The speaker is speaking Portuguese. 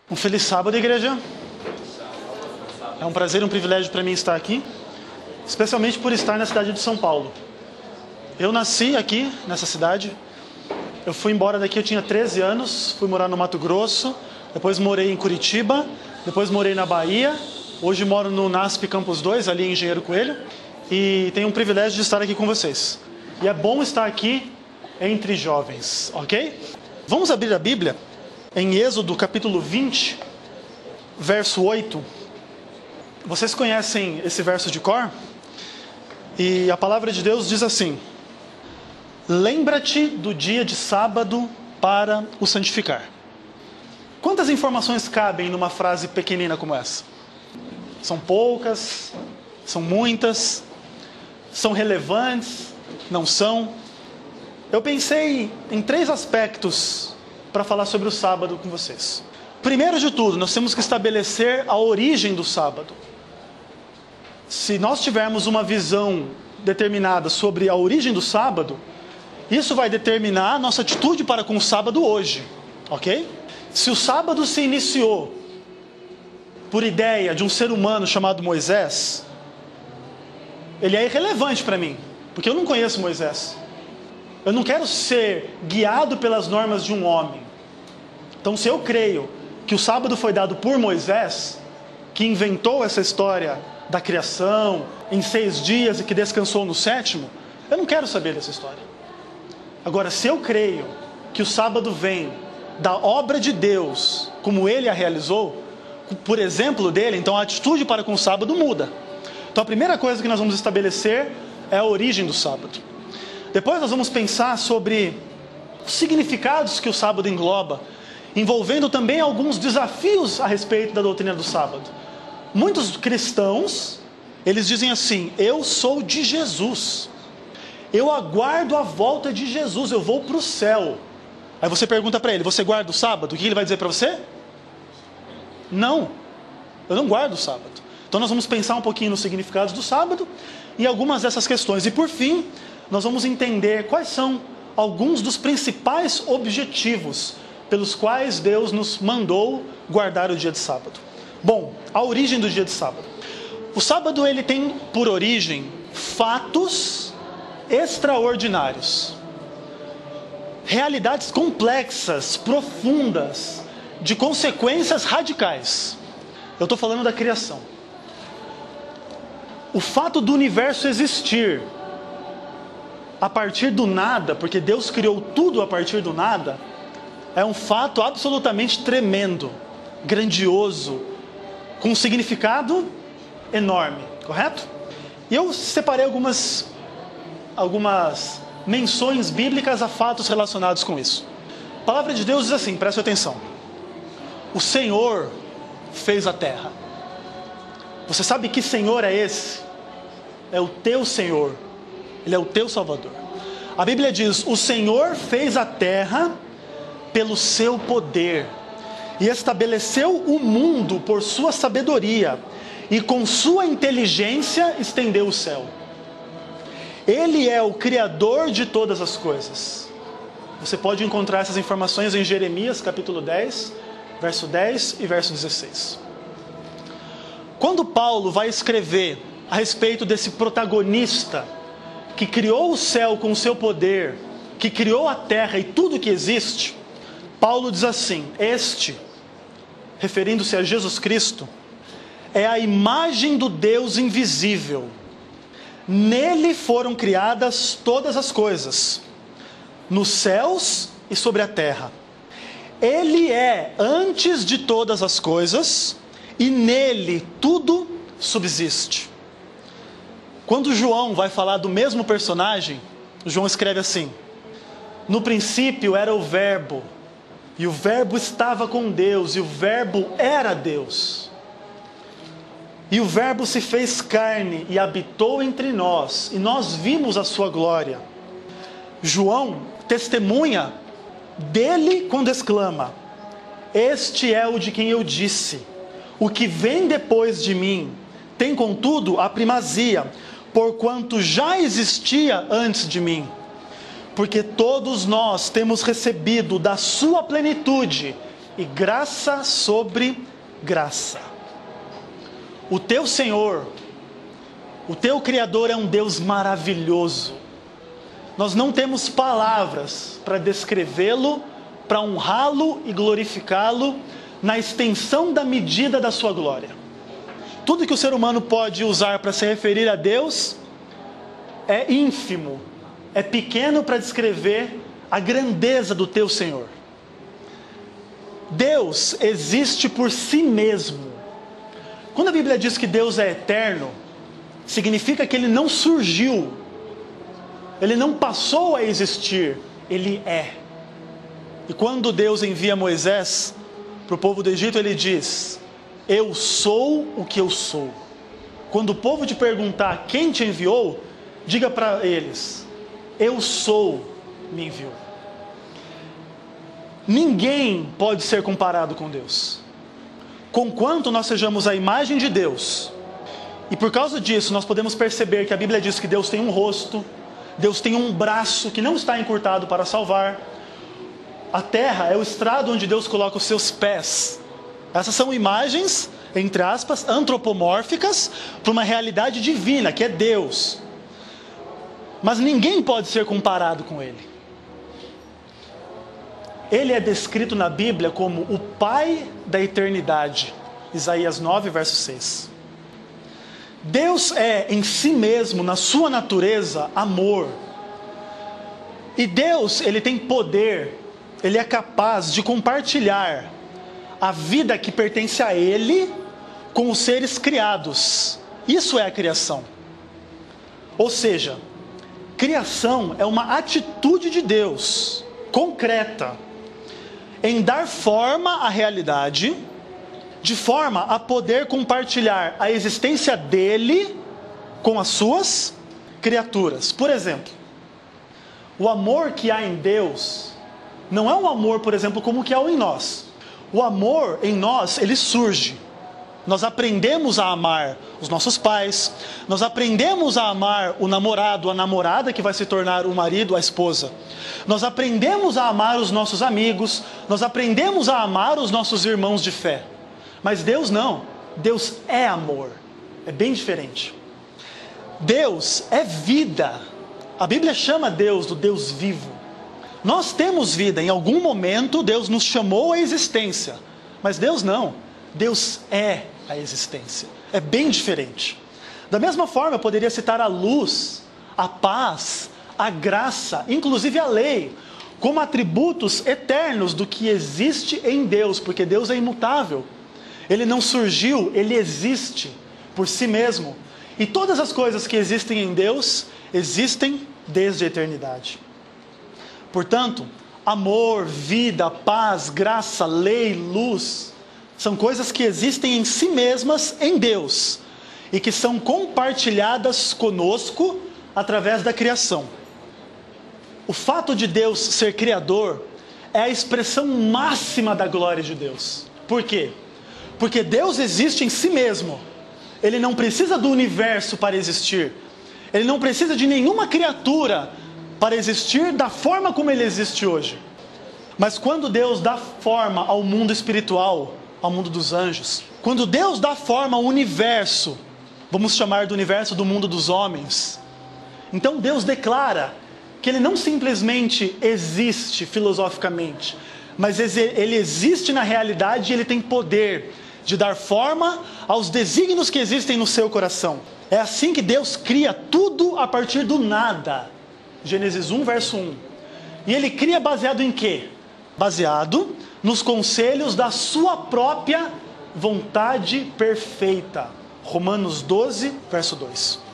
Um feliz sábado, igreja. É um prazer e um privilégio para mim estar aqui, especialmente por estar na cidade de São Paulo. Eu nasci aqui, nessa cidade. Eu fui embora daqui, eu tinha 13 anos, fui morar no Mato Grosso, depois morei em Curitiba, depois morei na Bahia, hoje moro no NASP Campus 2, ali em Engenheiro Coelho, e tenho um privilégio de estar aqui com vocês. E é bom estar aqui entre jovens, ok? Vamos abrir a Bíblia em Êxodo capítulo 20, verso 8. Vocês conhecem esse verso de cor? E a palavra de Deus diz assim: lembra-te do dia de sábado para o santificar. Quantas informações cabem numa frase pequenina como essa? São poucas? São muitas? São relevantes? Não são? Eu pensei em 3 aspectos para falar sobre o sábado com vocês. Primeiro de tudo, nós temos que estabelecer a origem do sábado. Se nós tivermos uma visão determinada sobre a origem do sábado, isso vai determinar a nossa atitude para com o sábado hoje, ok? Se o sábado se iniciou por ideia de um ser humano chamado Moisés, ele é irrelevante para mim, porque eu não conheço Moisés. Eu não quero ser guiado pelas normas de um homem. Então, se eu creio que o sábado foi dado por Moisés, que inventou essa história da criação em 6 dias e que descansou no 7º, eu não quero saber dessa história. Agora, se eu creio que o sábado vem da obra de Deus, como Ele a realizou, por exemplo dele, então a atitude para com o sábado muda. Então, a primeira coisa que nós vamos estabelecer é a origem do sábado. Depois nós vamos pensar sobre os significados que o sábado engloba, envolvendo também alguns desafios a respeito da doutrina do sábado. Muitos cristãos, eles dizem assim: eu sou de Jesus, eu aguardo a volta de Jesus, eu vou para o céu. Aí você pergunta para ele: você guarda o sábado? O que ele vai dizer para você? Não, eu não guardo o sábado. Então nós vamos pensar um pouquinho nos significados do sábado e algumas dessas questões. E por fim, nós vamos entender quais são alguns dos principais objetivos pelos quais Deus nos mandou guardar o dia de sábado. Bom, a origem do dia de sábado. O sábado, ele tem por origem fatos extraordinários, realidades complexas, profundas, de consequências radicais. Eu estou falando da criação. O fato do universo existir a partir do nada, porque Deus criou tudo a partir do nada, é um fato absolutamente tremendo, grandioso, com um significado enorme, correto? E eu separei algumas menções bíblicas a fatos relacionados com isso. A palavra de Deus diz assim, preste atenção: o Senhor fez a terra. Você sabe que Senhor é esse? É o teu Senhor, Ele é o teu Salvador. A Bíblia diz: o Senhor fez a terra pelo seu poder, e estabeleceu o mundo por sua sabedoria, e com sua inteligência estendeu o céu. Ele é o Criador de todas as coisas. Você pode encontrar essas informações em Jeremias capítulo 10, verso 10 e verso 16. Quando Paulo vai escrever a respeito desse protagonista que criou o céu com o seu poder, que criou a terra e tudo que existe, Paulo diz assim: este, referindo-se a Jesus Cristo, é a imagem do Deus invisível. Nele foram criadas todas as coisas, nos céus e sobre a terra. Ele é antes de todas as coisas, e nele tudo subsiste. Quando João vai falar do mesmo personagem, João escreve assim: no princípio era o Verbo, e o Verbo estava com Deus, e o Verbo era Deus. E o Verbo se fez carne e habitou entre nós, e nós vimos a sua glória. João testemunha dele quando exclama: este é o de quem eu disse, o que vem depois de mim tem contudo a primazia, porquanto já existia antes de mim. porque todos nós temos recebido da sua plenitude e graça sobre graça. O teu Senhor, o teu Criador é um Deus maravilhoso. Nós não temos palavras para descrevê-lo, para honrá-lo e glorificá-lo na extensão da medida da sua glória. Tudo que o ser humano pode usar para se referir a Deus é ínfimo, é pequeno para descrever a grandeza do teu Senhor. Deus existe por si mesmo. Quando a Bíblia diz que Deus é eterno, significa que Ele não surgiu, Ele não passou a existir, Ele é. E quando Deus envia Moisés para o povo do Egito, Ele diz: eu sou o que eu sou. Quando o povo te perguntar quem te enviou, diga para eles: eu sou, me enviou. Ninguém pode ser comparado com Deus. Conquanto nós sejamos a imagem de Deus, e por causa disso nós podemos perceber que a Bíblia diz que Deus tem um rosto, Deus tem um braço que não está encurtado para salvar. A terra é o estrado onde Deus coloca os seus pés. Essas são imagens, entre aspas, antropomórficas para uma realidade divina, que é Deus. Mas ninguém pode ser comparado com Ele. Ele é descrito na Bíblia como o Pai da eternidade. Isaías 9, verso 6. Deus é em si mesmo, na sua natureza, amor. E Deus, Ele tem poder, Ele é capaz de compartilhar a vida que pertence a Ele com os seres criados. Isso é a criação. Ou seja, criação é uma atitude de Deus, concreta, em dar forma à realidade, de forma a poder compartilhar a existência dele com as suas criaturas. Por exemplo, o amor que há em Deus não é um amor, por exemplo, como o que há em nós. O amor em nós, ele surge. Nós aprendemos a amar os nossos pais, nós aprendemos a amar o namorado, a namorada que vai se tornar o marido, a esposa. Nós aprendemos a amar os nossos amigos, nós aprendemos a amar os nossos irmãos de fé. Mas Deus não, Deus é amor, é bem diferente. Deus é vida, a Bíblia chama Deus do Deus vivo. Nós temos vida, em algum momento Deus nos chamou à existência, mas Deus não, Deus é a existência, é bem diferente. Da mesma forma, eu poderia citar a luz, a paz, a graça, inclusive a lei, como atributos eternos do que existe em Deus, porque Deus é imutável. Ele não surgiu, Ele existe por si mesmo. E todas as coisas que existem em Deus, existem desde a eternidade. Portanto, amor, vida, paz, graça, lei, luz, são coisas que existem em si mesmas em Deus e que são compartilhadas conosco através da criação. O fato de Deus ser criador é a expressão máxima da glória de Deus. Por quê? Porque Deus existe em si mesmo. Ele não precisa do universo para existir. Ele não precisa de nenhuma criatura para existir da forma como ele existe hoje. Mas quando Deus dá forma ao mundo espiritual, ao mundo dos anjos, quando Deus dá forma ao universo, vamos chamar do universo do mundo dos homens, então Deus declara que Ele não simplesmente existe filosoficamente, mas Ele existe na realidade e Ele tem poder de dar forma aos desígnios que existem no seu coração. É assim que Deus cria tudo a partir do nada. Gênesis 1, verso 1. E Ele cria baseado em quê? Baseado nos conselhos da sua própria vontade perfeita. Romanos 12, verso 2.